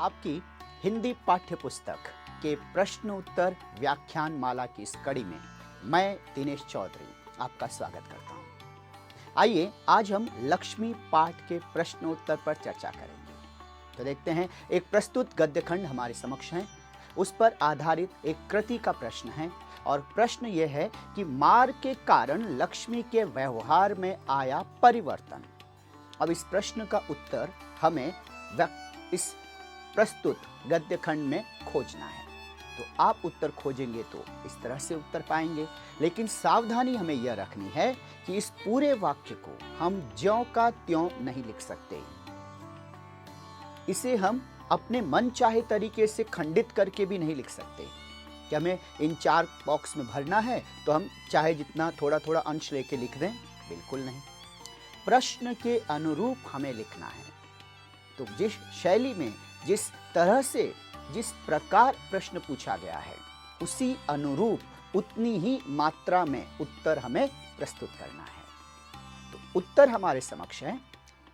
आपकी हिंदी पाठ्य पुस्तक के प्रश्न उत्तर व्याख्यान माला की इस कड़ी में मैं दिनेश चौधरी आपका स्वागत करता हूं। आइए आज हम लक्ष्मी पाठ के प्रश्नोत्तर पर चर्चा करेंगे। तो देखते हैं, एक प्रस्तुत गद्य खंड हमारे समक्ष है, उस पर आधारित एक कृति का प्रश्न है और प्रश्न यह है कि मार के कारण लक्ष्मी के व्यवहार में आया परिवर्तन। अब इस प्रश्न का उत्तर हमें इस प्रस्तुत गद्य खंड में खोजना है। तो आप उत्तर खोजेंगे तो इस तरह से उत्तर पाएंगे, लेकिन सावधानी हमें यह रखनी है कि इस पूरे वाक्य को हम ज्यों का त्यों नहीं लिख सकते। इसे हम अपने मन चाहे तरीके से खंडित करके भी नहीं लिख सकते कि हमें इन 4 बॉक्स में भरना है तो हम चाहे जितना थोड़ा थोड़ा अंश लेके लिख दें, बिल्कुल नहीं। प्रश्न के अनुरूप हमें लिखना है। तो जिस शैली में, जिस तरह से, जिस प्रकार प्रश्न पूछा गया है, उसी अनुरूप उतनी ही मात्रा में उत्तर हमें प्रस्तुत करना है। तो उत्तर हमारे समक्ष है।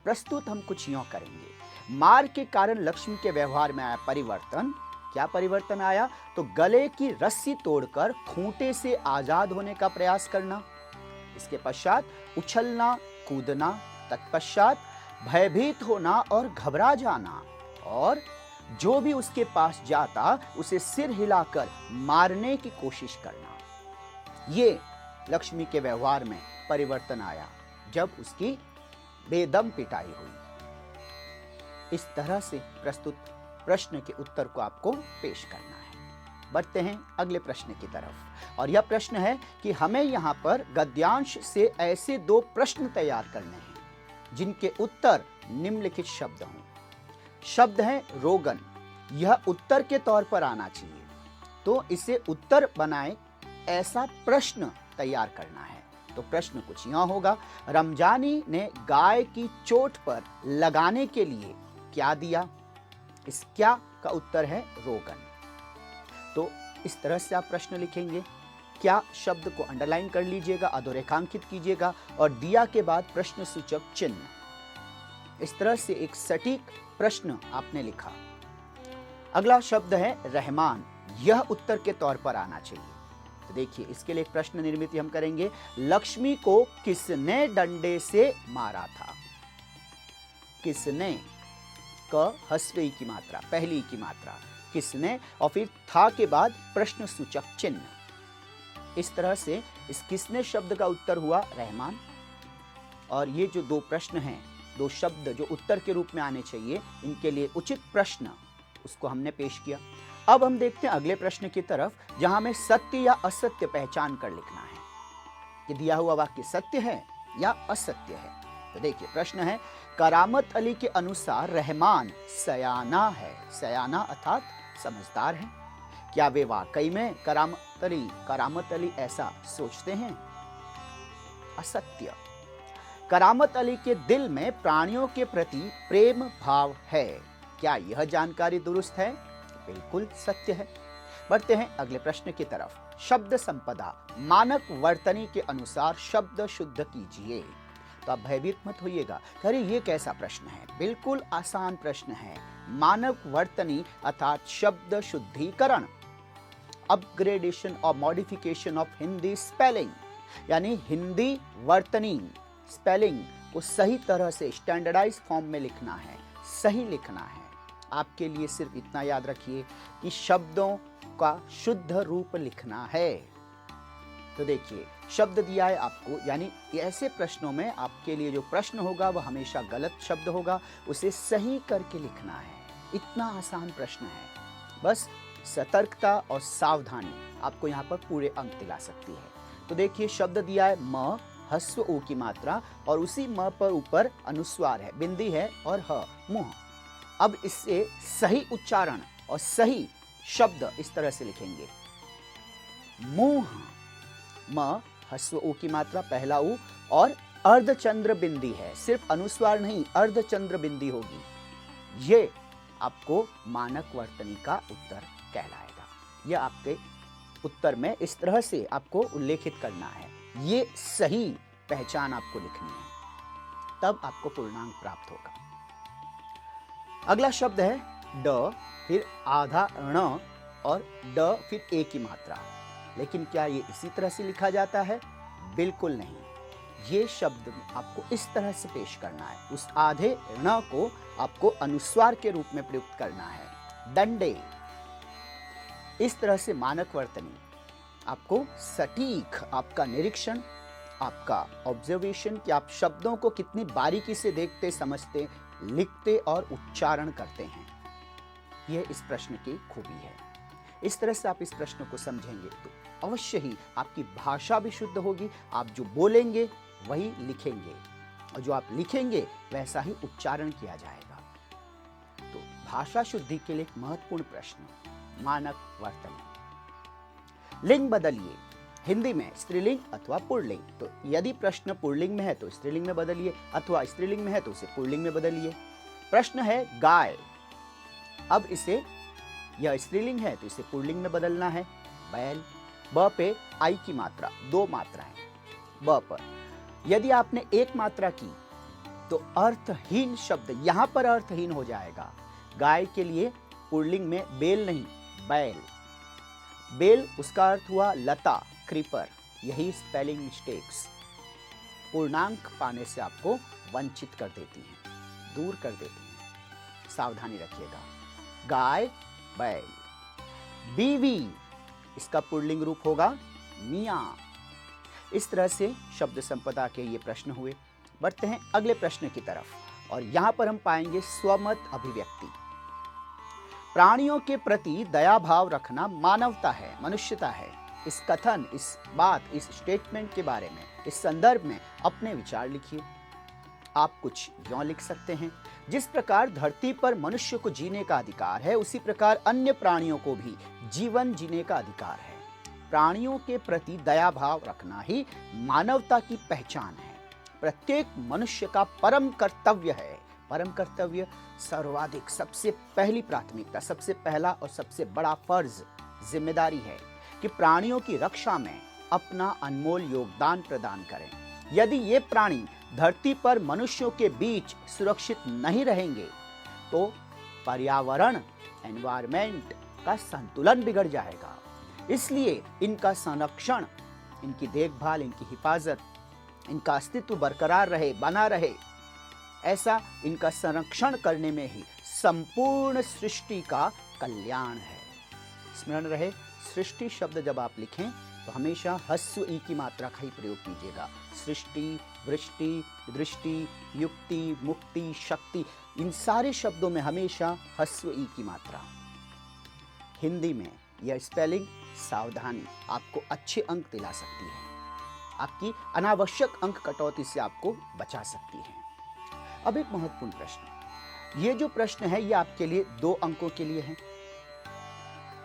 प्रस्तुत हम कुछ यूं करेंगे। मार के कारण लक्ष्मी के व्यवहार में आया परिवर्तन। क्या परिवर्तन आया? तो गले की रस्सी तोड़कर खूंटे से आजाद होने का प्रयास करना, इसके पश्चात उछलना कूदना, तत्पश्चात भयभीत होना और घबरा जाना, और जो भी उसके पास जाता उसे सिर हिलाकर मारने की कोशिश करना। ये लक्ष्मी के व्यवहार में परिवर्तन आया जब उसकी बेदम पिटाई हुई। इस तरह से प्रस्तुत प्रश्न के उत्तर को आपको पेश करना है। बढ़ते हैं अगले प्रश्न की तरफ, और यह प्रश्न है कि हमें यहाँ पर गद्यांश से ऐसे 2 प्रश्न तैयार करने हैं जिनके उत्तर निम्नलिखित शब्द हों। शब्द है रोगन। यह उत्तर के तौर पर आना चाहिए, तो इसे उत्तर बनाए ऐसा प्रश्न तैयार करना है। तो प्रश्न कुछ यूं होगा, रमजानी ने गाय की चोट पर लगाने के लिए क्या दिया? इस क्या का उत्तर है रोगन। तो इस तरह से आप प्रश्न लिखेंगे। क्या शब्द को अंडरलाइन कर लीजिएगा, अधोरेखांकित कीजिएगा और दिया के बाद प्रश्न सूचक चिन्ह। इस तरह से एक सटीक प्रश्न आपने लिखा। अगला शब्द है रहमान। यह उत्तर के तौर पर आना चाहिए। तो देखिए, इसके लिए एक प्रश्न निर्मित हम करेंगे। लक्ष्मी को किसने डंडे से मारा था? किसने, क हस्वी की मात्रा, पहली की मात्रा, किसने, और फिर था के बाद प्रश्न सूचक चिन्ह। इस तरह से इस किसने शब्द का उत्तर हुआ रहमान। और ये जो 2 प्रश्न हैं, 2 शब्द जो उत्तर के रूप में आने चाहिए, इनके लिए उचित प्रश्न उसको हमने पेश किया। अब हम देखते हैं अगले प्रश्न की तरफ, जहां हमें सत्य या असत्य पहचान कर लिखना है कि दिया हुआ वाक्य सत्य है या असत्य है। तो देखिए, प्रश्न है करामत अली के अनुसार रहमान सयाना है। सयाना अर्थात समझदार है। क्या वे वाकई में करामत अली ऐसा सोचते हैं? असत्य। करामत अली के दिल में प्राणियों के प्रति प्रेम भाव है। क्या यह जानकारी दुरुस्त है? बिल्कुल सत्य है। बढ़ते हैं अगले प्रश्न की तरफ। शब्द संपदा। मानक वर्तनी के अनुसार शब्द शुद्ध कीजिए। तो आप भयभीत मत होइएगा, अरे ये कैसा प्रश्न है? बिल्कुल आसान प्रश्न है। मानक वर्तनी अर्थात शब्द शुद्धिकरण, अपग्रेडेशन और मॉडिफिकेशन ऑफ हिंदी स्पेलिंग, यानी हिंदी वर्तनी स्पेलिंग को सही तरह से स्टैंडर्डाइज फॉर्म में लिखना है, सही लिखना है। आपके लिए सिर्फ इतना याद रखिए कि शब्दों का शुद्ध रूप लिखना है। तो देखिए, शब्द दिया है आपको, यानी ऐसे प्रश्नों में आपके लिए जो प्रश्न होगा वह हमेशा गलत शब्द होगा, उसे सही करके लिखना है। इतना आसान प्रश्न है। बस सतर्कता और सावधानी आपको यहाँ पर पूरे अंक दिला सकती है। तो देखिए, शब्द दिया है म, हस्व ऊ की मात्रा, और उसी म पर ऊपर अनुस्वार है, बिंदी है और ह, मुंह। अब इससे सही उच्चारण और सही शब्द इस तरह से लिखेंगे, मुंह। म हस्व ऊ की मात्रा, पहला ऊ, और अर्धचंद्र बिंदी है, सिर्फ अनुस्वार नहीं, अर्धचंद्र बिंदी होगी। ये आपको मानक वर्तनी का उत्तर कहलाएगा। यह आपके उत्तर में इस तरह से आपको उल्लेखित करना है। ये सही पहचान आपको लिखनी है, तब आपको पूर्णांक प्राप्त होगा। अगला शब्द है ड, फिर आधा ण और ड फिर ए की मात्रा। लेकिन क्या ये इसी तरह से लिखा जाता है? बिल्कुल नहीं। ये शब्द आपको इस तरह से पेश करना है, उस आधे ण को आपको अनुस्वार के रूप में प्रयुक्त करना है। दंडे। इस तरह से मानक वर्तनी आपको सटीक आपका निरीक्षण, आपका ऑब्जर्वेशन कि आप शब्दों को कितनी बारीकी से देखते, समझते, लिखते और उच्चारण करते हैं, यह इस प्रश्न की खूबी है। इस तरह से आप इस प्रश्न को समझेंगे तो अवश्य ही आपकी भाषा भी शुद्ध होगी। आप जो बोलेंगे वही लिखेंगे और जो आप लिखेंगे वैसा ही उच्चारण किया जाएगा। तो भाषा शुद्धि के लिए एक महत्वपूर्ण प्रश्न, मानक वर्तनी। लिंग बदलिए, हिंदी में स्त्रीलिंग अथवा पुल्लिंग। तो यदि प्रश्न पुल्लिंग में है तो स्त्रीलिंग में बदलिए, अथवा स्त्रीलिंग में है तो उसे पुल्लिंग में बदलिए। प्रश्न है गाय, अब इसे, यह स्त्रीलिंग है तो इसे पुल्लिंग में बदलना है, बैल। ब पे आई की मात्रा, 2 मात्राएं ब पर। यदि आपने 1 मात्रा की तो अर्थहीन शब्द यहां पर अर्थहीन हो जाएगा। गाय के लिए पुल्लिंग में बेल नहीं, बैल। बेल उसका अर्थ हुआ लता, क्रीपर। यही स्पेलिंग मिस्टेक्स पूर्णांक पाने से आपको वंचित कर देती हैं, दूर कर देती हैं। सावधानी रखिएगा। गाय, बैल। बीवी, इसका पुल्लिंग रूप होगा मियां। इस तरह से शब्द संपदा के ये प्रश्न हुए। बढ़ते हैं अगले प्रश्न की तरफ और यहां पर हम पाएंगे स्वमत अभिव्यक्ति। प्राणियों के प्रति दया भाव रखना मानवता है, मनुष्यता है। इस कथन, इस बात, इस स्टेटमेंट के बारे में, इस संदर्भ में अपने विचार लिखिए। आप कुछ यूं लिख सकते हैं, जिस प्रकार धरती पर मनुष्य को जीने का अधिकार है, उसी प्रकार अन्य प्राणियों को भी जीवन जीने का अधिकार है। प्राणियों के प्रति दया भाव रखना ही मानवता की पहचान है। प्रत्येक मनुष्य का परम कर्तव्य है। परम कर्तव्य, सर्वाधिक, सबसे पहली प्राथमिकता, सबसे पहला और सबसे बड़ा फर्ज, जिम्मेदारी है कि प्राणियों की रक्षा में अपना अनमोल योगदान प्रदान करें। यदि ये प्राणी धरती पर मनुष्यों के बीच सुरक्षित नहीं रहेंगे तो पर्यावरण, एनवायरमेंट का संतुलन बिगड़ जाएगा। इसलिए इनका संरक्षण, इनकी देखभाल, इनकी हिफाजत, इनका अस्तित्व बरकरार रहे, बना रहे, ऐसा इनका संरक्षण करने में ही संपूर्ण सृष्टि का कल्याण है। स्मरण रहे, सृष्टि शब्द जब आप लिखें तो हमेशा ह्रस्व ई की मात्रा का ही प्रयोग कीजिएगा। सृष्टि, वृष्टि, दृष्टि, युक्ति, मुक्ति, शक्ति, इन सारे शब्दों में हमेशा ह्रस्व ई की मात्रा। हिंदी में यह स्पेलिंग सावधानी आपको अच्छे अंक दिला सकती है, आपकी अनावश्यक अंक कटौती से आपको बचा सकती है। अब एक महत्वपूर्ण प्रश्न, ये जो प्रश्न है ये आपके लिए 2 अंकों के लिए है।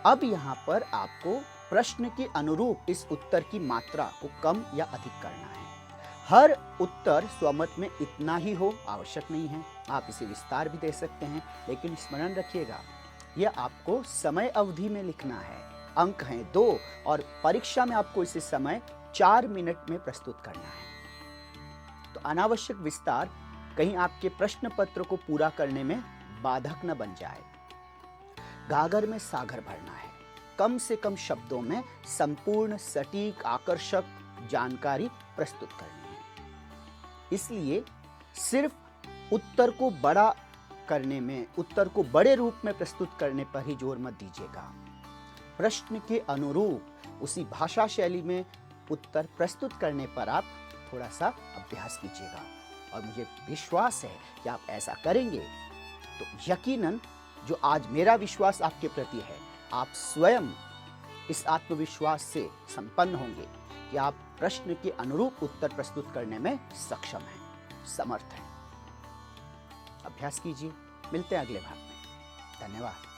अब यहां पर आपको प्रश्न के अनुरूप इस उत्तर की मात्रा को कम या अधिक करना है। हर उत्तर स्वमत में इतना ही हो आवश्यक नहीं है, आप इसे विस्तार भी दे सकते हैं, लेकिन स्मरण रखिएगा यह आपको समय अवधि में लिखना है। अंक हैं 2 और परीक्षा में आपको इसे समय 4 मिनट में प्रस्तुत करना है। तो अनावश्यक विस्तार कहीं आपके प्रश्न पत्र को पूरा करने में बाधक न बन जाए। गागर में सागर भरना है, कम से कम शब्दों में संपूर्ण, सटीक, आकर्षक जानकारी प्रस्तुत करनी है। इसलिए सिर्फ उत्तर को बड़ा करने में, उत्तर को बड़े रूप में प्रस्तुत करने पर ही जोर मत दीजिएगा। प्रश्न के अनुरूप उसी भाषा शैली में उत्तर प्रस्तुत करने पर आप थोड़ा सा अभ्यास कीजिएगा और मुझे विश्वास है कि आप ऐसा करेंगे तो यकीनन जो आज मेरा विश्वास आपके प्रति है, आप स्वयं इस आत्मविश्वास से संपन्न होंगे कि आप प्रश्न के अनुरूप उत्तर प्रस्तुत करने में सक्षम हैं, समर्थ हैं। अभ्यास कीजिए, मिलते हैं अगले भाग में। धन्यवाद।